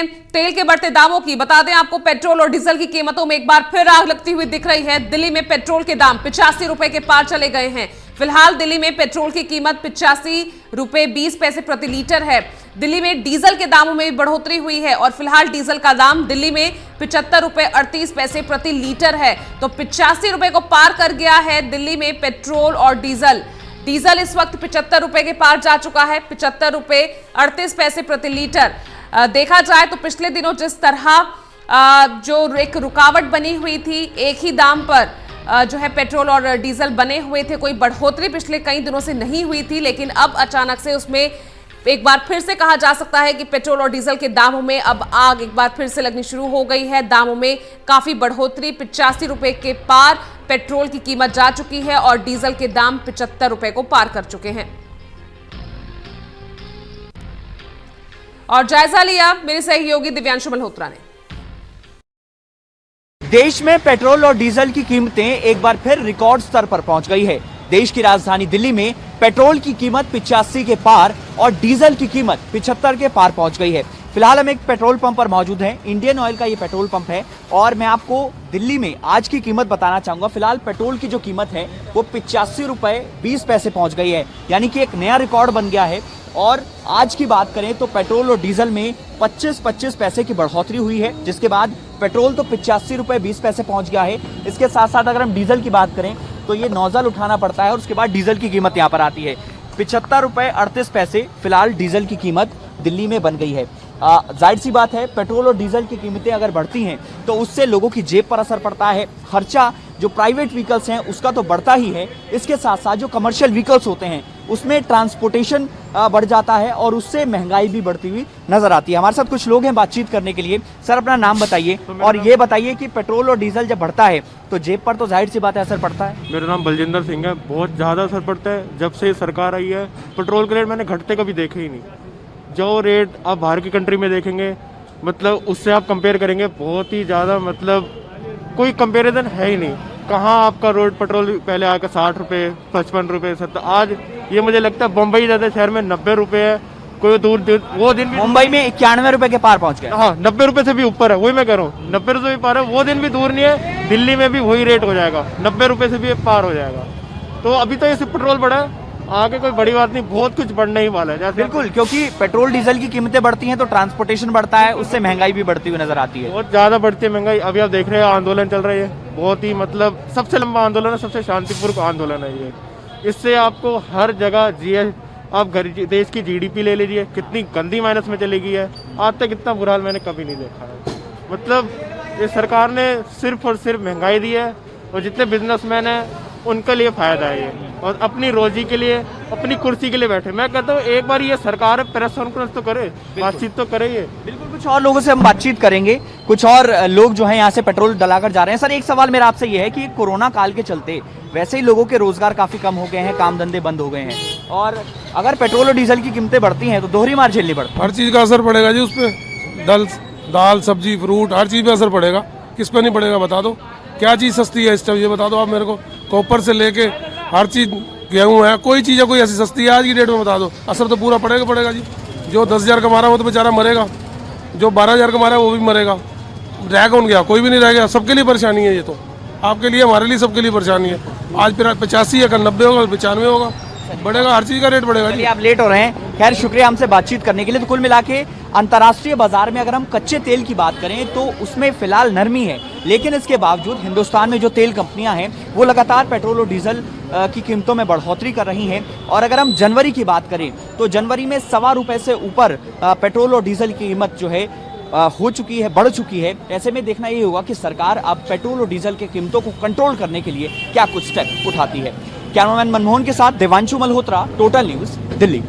तेल के बढ़ते दामों की बता दें आपको, पेट्रोल और डीजल की कीमतों में एक बार फिर आग लगती हुई दिख रही है। दिल्ली में पेट्रोल के दाम 85 रुपए के पार चले गए हैं। फिलहाल दिल्ली में पेट्रोल की कीमत 85 रुपए 20 पैसे प्रति लीटर है। दिल्ली में डीजल के दामों में भी बढ़ोतरी हुई है और फिलहाल डीजल का दाम दिल्ली में 75 रुपए 38 पैसे प्रति लीटर है। तो 85 रुपए को पार कर गया है दिल्ली में पेट्रोल और डीजल। डीजल इस वक्त 75 रुपए के पार जा चुका है, 75 रुपए 38 पैसे प्रति लीटर। देखा जाए तो पिछले दिनों जिस तरह जो एक रुकावट बनी हुई थी, एक ही दाम पर जो है पेट्रोल और डीजल बने हुए थे, कोई बढ़ोतरी पिछले कई दिनों से नहीं हुई थी, लेकिन अब अचानक से उसमें एक बार फिर से कहा जा सकता है कि पेट्रोल और डीजल के दामों में अब आग एक बार फिर से लगनी शुरू हो गई है। दामों में काफी बढ़ोतरी, 85 रुपए के पार पेट्रोल की कीमत जा चुकी है और डीजल के दाम 75 रुपए को पार कर चुके हैं। और जायजा लिया मेरे सहयोगी दिव्यांशु मल्होत्रा ने। देश में पेट्रोल और डीजल की कीमतें एक बार फिर रिकॉर्ड स्तर पर पहुंच गई है। देश की राजधानी दिल्ली में पेट्रोल की कीमत 85 के पार और डीजल की कीमत 75 के पार पहुंच गई है। फिलहाल हम एक पेट्रोल पंप पर मौजूद हैं। इंडियन ऑयल का ये पेट्रोल पंप है और मैं आपको दिल्ली में आज की कीमत बताना चाहूंगा। फिलहाल पेट्रोल की जो कीमत है वो 85 रुपए 20 पैसे पहुंच गई है, यानी कि एक नया रिकॉर्ड बन गया है। और आज की बात करें तो पेट्रोल और डीजल में 25 पैसे की बढ़ोतरी हुई है, जिसके बाद पेट्रोल तो 85 रुपए 20 पैसे पहुंच गया है। इसके साथ साथ अगर हम डीजल की बात करें तो ये नोजल उठाना पड़ता है और उसके बाद डीजल की कीमत यहाँ पर आती है। 75 रुपए 38 पैसे फिलहाल डीजल की कीमत दिल्ली में बन गई है। जाहिर सी बात है, पेट्रोल और डीजल की कीमतें अगर बढ़ती हैं तो उससे लोगों की जेब पर असर पड़ता है। खर्चा जो प्राइवेट व्हीकल्स हैं उसका तो बढ़ता ही है, इसके साथ साथ जो कमर्शियल व्हीकल्स होते हैं उसमें ट्रांसपोर्टेशन बढ़ जाता है और उससे महंगाई भी बढ़ती हुई नजर आती है। हमारे साथ कुछ लोग हैं बातचीत करने के लिए। सर, अपना नाम बताइए और ये बताइए कि पेट्रोल और डीजल जब बढ़ता है तो जेब पर तो जाहिर सी बात है असर पड़ता है। मेरा नाम बलजिंदर सिंह है। बहुत ज़्यादा असर पड़ता है। जब से सरकार आई है पेट्रोल के रेट मैंने घटते कभी देखे ही नहीं। जो रेट आप बाहर की कंट्री में देखेंगे, मतलब उससे आप कंपेयर करेंगे, बहुत ही ज़्यादा, मतलब कोई कंपैरिजन है ही नहीं। कहाँ आपका रोड पेट्रोल पहले आकर 60 रुपये 55 रुपये 70, आज ये मुझे लगता है बम्बई जैसे शहर में 90 रुपये है। कोई दूर वो दिन भी मुंबई में 91 रुपए के पार पहुंच गए। हाँ, 90 रुपये से भी ऊपर है। वही मैं कह रहा हूँ, 90 रुपये भी पार है। वो दिन भी दूर नहीं है, दिल्ली में भी वही रेट हो जाएगा, 90 रुपये से भी पार हो जाएगा। तो अभी तो ये सिर्फ पेट्रोल बढ़ा है, आगे कोई बड़ी बात नहीं, बहुत कुछ बढ़ने ही वाला है। बिल्कुल, क्योंकि पेट्रोल डीजल की कीमतें बढ़ती हैं तो ट्रांसपोर्टेशन बढ़ता है, उससे महंगाई भी बढ़ती हुई नजर आती है। बहुत ज्यादा बढ़ती है महंगाई। अभी आप देख रहे हैं आंदोलन चल रही है, बहुत ही, मतलब सबसे लंबा आंदोलन है, सबसे शांतिपूर्ण आंदोलन है ये। इससे आपको हर जगह जीएस, आप देश की जीडीपी ले लीजिए, कितनी गंदी माइनस में चली गई है। आज तक इतना बुरा हाल मैंने कभी नहीं देखा है। मतलब ये सरकार ने सिर्फ और सिर्फ महंगाई दी है और जितने बिजनेसमैन हैं उनके लिए फायदा है ये, और अपनी रोजी के लिए, अपनी कुर्सी के लिए बैठे। मैं कहता हूँ एक बार ये सरकार प्रेस कॉन्फ्रेंस तो करे, बातचीत तो करे ये। बिल्कुल, कुछ और लोगों से हम बातचीत करेंगे। कुछ और लोग जो हैं यहाँ से पेट्रोल डलाकर जा रहे हैं। सर, एक सवाल मेरा आपसे ये है कि कोरोना काल के चलते वैसे ही लोगों के रोजगार काफी कम हो गए हैं, काम धंधे बंद हो गए हैं, और अगर पेट्रोल और डीजल की कीमतें बढ़ती हैं तो दोहरी मार झेलनी पड़ती है। हर चीज का असर पड़ेगा जी उस पर। दाल सब्जी फ्रूट हर चीज पे असर पड़ेगा। किस पे नहीं पड़ेगा बता दो। क्या चीज सस्ती है इस टाइम, ये बता दो आप मेरे को। कॉपर से लेके हर चीज, गेहूं है, कोई चीज है कोई ऐसी सस्ती है आज की डेट में, बता दो। असर तो पूरा पड़ेगा जी। जो 10,000 कमा रहा है वो तो बेचारा मरेगा, जो 12,000 कमा रहा है वो भी मरेगा। रह कौन गया? कोई भी नहीं रह गया। सबके लिए परेशानी है ये तो, आपके लिए, हमारे लिए, सबके लिए परेशानी है। आज फिर 85 है, कल 90 होगा, 95 होगा, बढ़ेगा, हर चीज का रेट बढ़ेगा जी। आप लेट हो रहे हैं। खैर, शुक्रिया हमसे बातचीत करने के लिए। तो कुल मिला के अंतर्राष्ट्रीय बाजार में अगर हम कच्चे तेल की बात करें तो उसमें फिलहाल नरमी है, लेकिन इसके बावजूद हिंदुस्तान में जो तेल कंपनियां हैं वो लगातार पेट्रोल और डीजल की कीमतों में बढ़ोतरी कर रही हैं। और अगर हम जनवरी की बात करें तो जनवरी में ₹1.25 से ऊपर पेट्रोल और डीजल की कीमत जो है हो चुकी है, बढ़ चुकी है। ऐसे में देखना ये होगा कि सरकार अब पेट्रोल और डीजल की कीमतों को कंट्रोल करने के लिए क्या कुछ स्टेप उठाती है। कैमरामैन मनमोहन के साथ दिव्यांशु मल्होत्रा, टोटल न्यूज, दिल्ली।